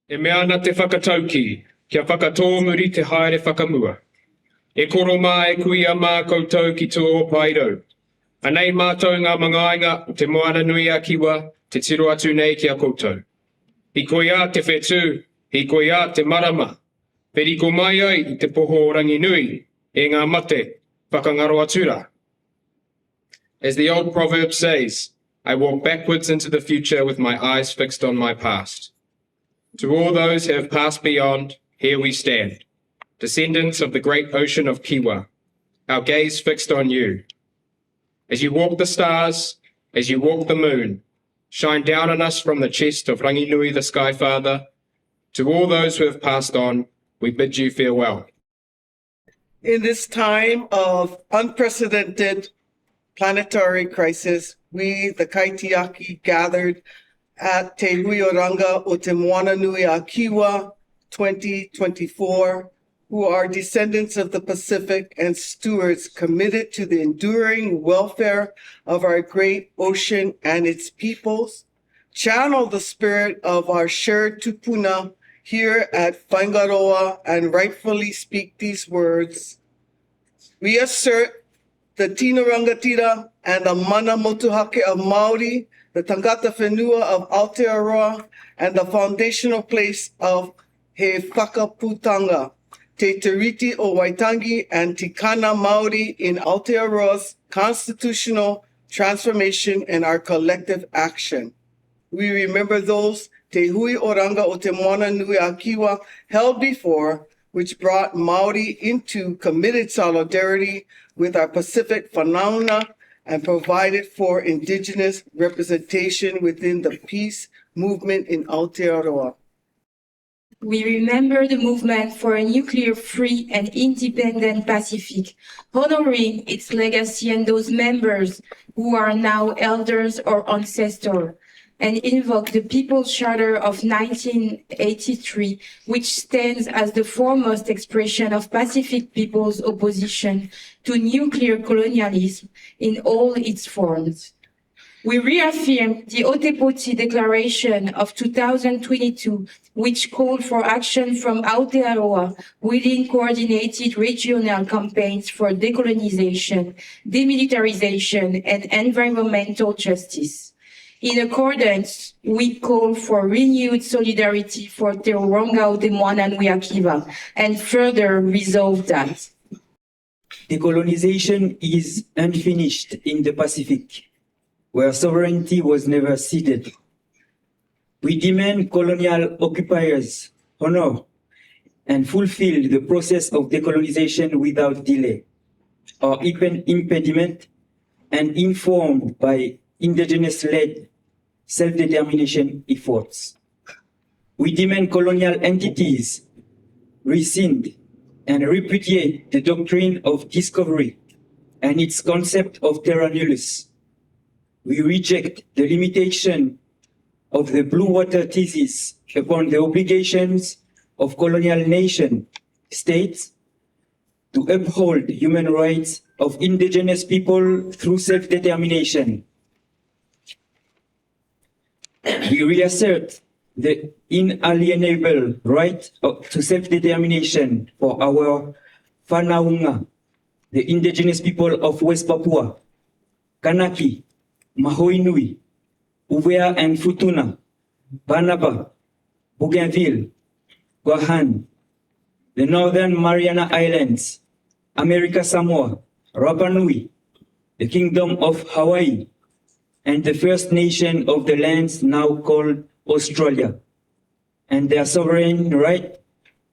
E mea ana te whakatauki, kia whakatōmuri te haere whakamua. E koro mā e kuia mā koutou ki tō pairau. Anei mātou ngā mangainga o te Moana Nui a Kiwa, te tiro atu nei ki a koutou. Hiko ia te whetū, hiko ia te marama. Periko mai ai I te poho o rangi nui, e ngā mate, whakangaro atura. As the old proverb says, I walk backwards into the future with my eyes fixed on my past. To all those who have passed beyond, here we stand, descendants of the great ocean of Kiwa, our gaze fixed on you. As you walk the stars, as you walk the moon, shine down on us from the chest of Rangi Nui the Sky Father. To all those who have passed on, we bid you farewell. In this time of unprecedented planetary crisis, we, the Kaitiaki, gathered at Te Hui Oranga o Te Moana Nui a Kiwa 2024, who are descendants of the Pacific and stewards committed to the enduring welfare of our great ocean and its peoples, channel the spirit of our shared tupuna here at Whāingaroa and rightfully speak these words. We assert the Tino Rangatira and the Mana Motuhake of Māori, the Tangata Whenua of Aotearoa, and the foundational place of He Whakaputanga, Te Tiriti o Waitangi and Tikana Māori in Aotearoa's constitutional transformation and our collective action. We remember those Te Hui Oranga o Te Moana Nui a Kiwa held before, which brought Māori into committed solidarity with our Pacific phenomena and provided for Indigenous representation within the peace movement in Aotearoa. We remember the movement for a nuclear-free and independent Pacific, honoring its legacy and those members who are now elders or ancestors, and invoke the People's Charter of 1983, which stands as the foremost expression of Pacific people's opposition to nuclear colonialism in all its forms. We reaffirm the Ecological Declaration of 2022, which called for action from Aotearoa within coordinated regional campaigns for decolonization, demilitarization, and environmental justice. In accordance, we call for renewed solidarity for Te Rangikaiwhiria o Te Moana Nui a Kiwa, and further resolve that decolonization is unfinished in the Pacific, where sovereignty was never ceded. We demand colonial occupiers honor and fulfill the process of decolonization without delay or impediment, and informed by Indigenous-led self-determination efforts. We demand colonial entities rescind and repudiate the doctrine of discovery and its concept of terra nullius. We reject the limitation of the Blue Water thesis upon the obligations of colonial nation states to uphold human rights of indigenous people through self-determination. We reassert the inalienable right to self-determination for our whanaunga, the indigenous people of West Papua, Kanaki, Maui Nui, Uvea and Futuna, Banaba, Bougainville, Guahan, the Northern Mariana Islands, America Samoa, Rapa Nui, the Kingdom of Hawaii, and the First Nation of the lands now called Australia, and their sovereign right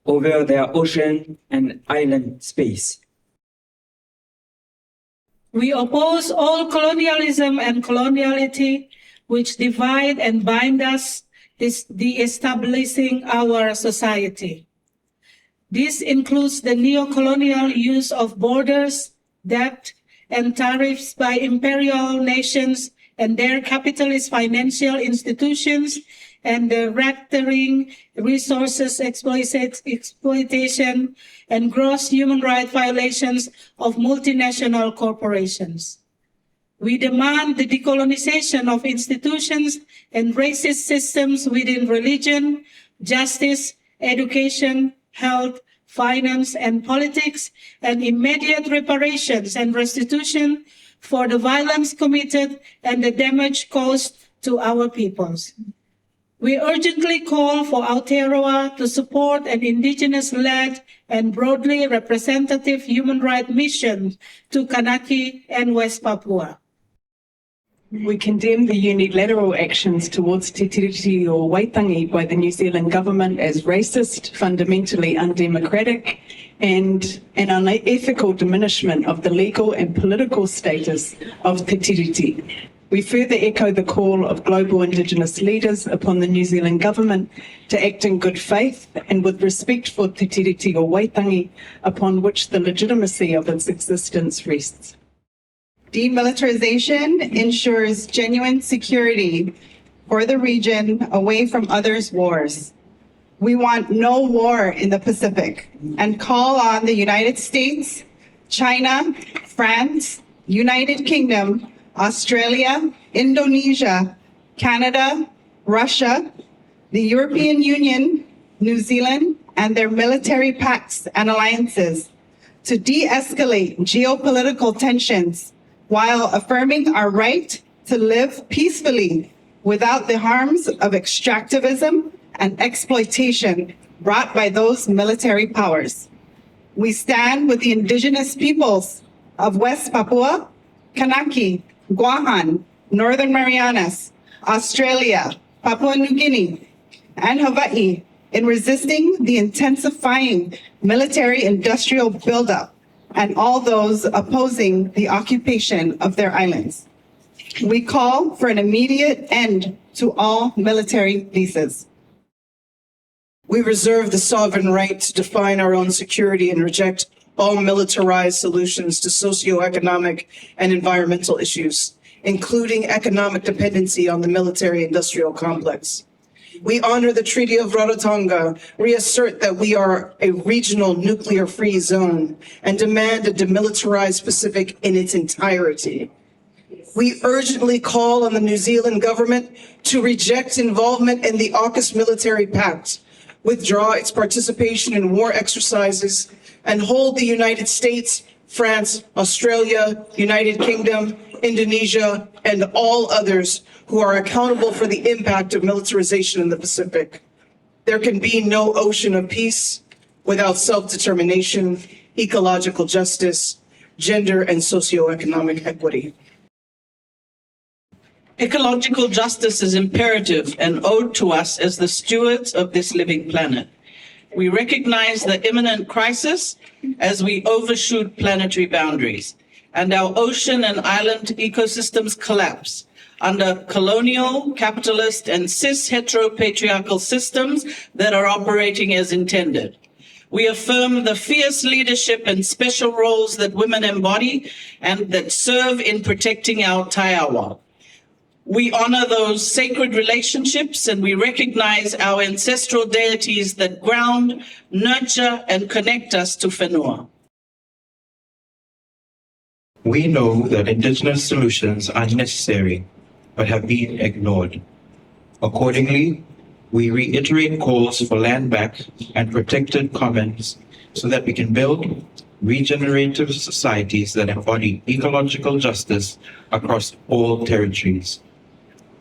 over their ocean and island space. We oppose all colonialism and coloniality which divide and bind us, de-establishing our society. This includes the neo-colonial use of borders, debt, and tariffs by imperial nations and their capitalist financial institutions, and the racketeering, resources exploitation, and gross human rights violations of multinational corporations. We demand the decolonization of institutions and racist systems within religion, justice, education, health, finance, and politics, and immediate reparations and restitution for the violence committed and the damage caused to our peoples. We urgently call for Aotearoa to support an Indigenous-led and broadly representative human rights mission to Kanaki and West Papua. We condemn the unilateral actions towards Te Tiriti o Waitangi by the New Zealand government as racist, fundamentally undemocratic, and an unethical diminishment of the legal and political status of Te Tiriti. We further echo the call of global Indigenous leaders upon the New Zealand government to act in good faith and with respect for Te Tiriti o Waitangi, upon which the legitimacy of its existence rests. Demilitarization ensures genuine security for the region away from others' wars. We want no war in the Pacific and call on the United States, China, France, United Kingdom, Australia, Indonesia, Canada, Russia, the European Union, New Zealand, and their military pacts and alliances to de-escalate geopolitical tensions while affirming our right to live peacefully without the harms of extractivism and exploitation brought by those military powers. We stand with the Indigenous peoples of West Papua, Kanaki, Guahan, Northern Marianas, Australia, Papua New Guinea, and Hawaii in resisting the intensifying military-industrial buildup and all those opposing the occupation of their islands. We call for an immediate end to all military leases. We reserve the sovereign right to define our own security and reject all militarized solutions to socioeconomic and environmental issues, including economic dependency on the military-industrial complex. We honor the Treaty of Rarotonga, reassert that we are a regional nuclear-free zone, and demand a demilitarized Pacific in its entirety. We urgently call on the New Zealand government to reject involvement in the AUKUS military pact, withdraw its participation in war exercises, and hold the United States, France, Australia, United Kingdom, Indonesia, and all others who are accountable for the impact of militarization in the Pacific. There can be no ocean of peace without self-determination, ecological justice, gender and socioeconomic equity. Ecological justice is imperative and owed to us as the stewards of this living planet. We recognize the imminent crisis as we overshoot planetary boundaries and our ocean and island ecosystems collapse under colonial, capitalist, and cis-heteropatriarchal systems that are operating as intended. We affirm the fierce leadership and special roles that women embody and that serve in protecting our taiawa. We honor those sacred relationships and we recognize our ancestral deities that ground, nurture, and connect us to whenua. We know that Indigenous solutions are necessary, but have been ignored. Accordingly, we reiterate calls for land back and protected commons so that we can build regenerative societies that embody ecological justice across all territories.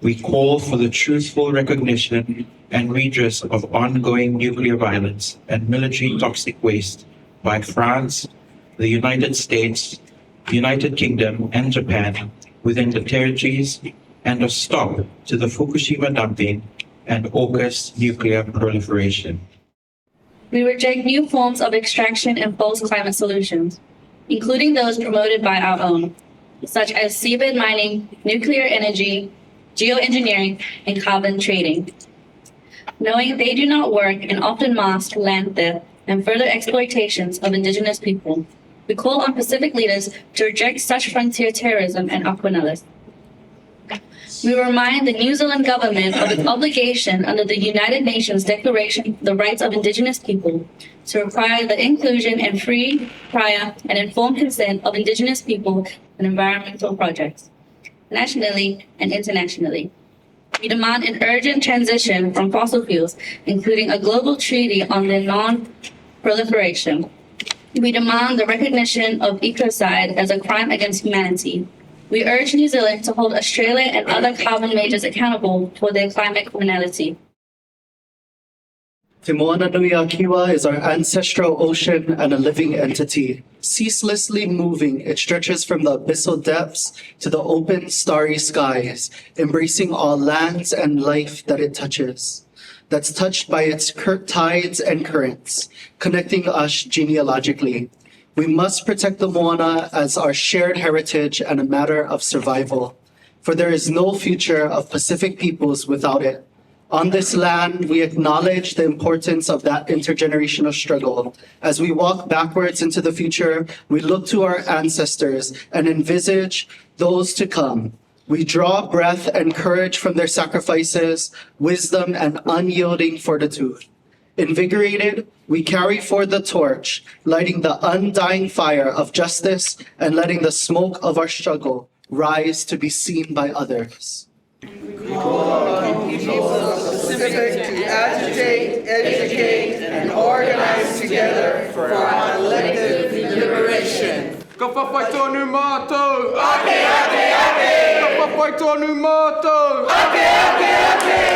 We call for the truthful recognition and redress of ongoing nuclear violence and military toxic waste by France, the United States, United Kingdom, and Japan within the territories, and a stop to the Fukushima dumping and AUKUS nuclear proliferation. We reject new forms of extraction and false climate solutions, including those promoted by our own, such as seabed mining, nuclear energy, geoengineering, and carbon trading. Knowing they do not work and often mask land theft and further exploitations of Indigenous people, we call on Pacific leaders to reject such frontier terrorism and aquanellis. We remind the New Zealand government of its obligation under the United Nations Declaration for the Rights of Indigenous People to require the inclusion and free, prior, and informed consent of Indigenous people in environmental projects, nationally and internationally. We demand an urgent transition from fossil fuels, including a global treaty on their non-proliferation. We demand the recognition of ecocide as a crime against humanity. We urge New Zealand to hold Australia and other carbon majors accountable for their climate criminality. Te Moana Nui a Kiwa is our ancestral ocean and a living entity. Ceaselessly moving, it stretches from the abyssal depths to the open, starry skies, embracing all lands and life that it touches. That's touched by its tides and currents, connecting us genealogically. We must protect the Moana as our shared heritage and a matter of survival, for there is no future of Pacific peoples without it. On this land, we acknowledge the importance of that intergenerational struggle. As we walk backwards into the future, we look to our ancestors and envisage those to come. We draw breath and courage from their sacrifices, wisdom, and unyielding fortitude. Invigorated, we carry forward the torch, lighting the undying fire of justice and letting the smoke of our struggle rise to be seen by others. Pacific to agitate, educate, and organize together for our collective liberation. Ka whawhai tonu mātou! Ake, ake, ake! Ka whawhai tonu mātou! Ake, ake, ake!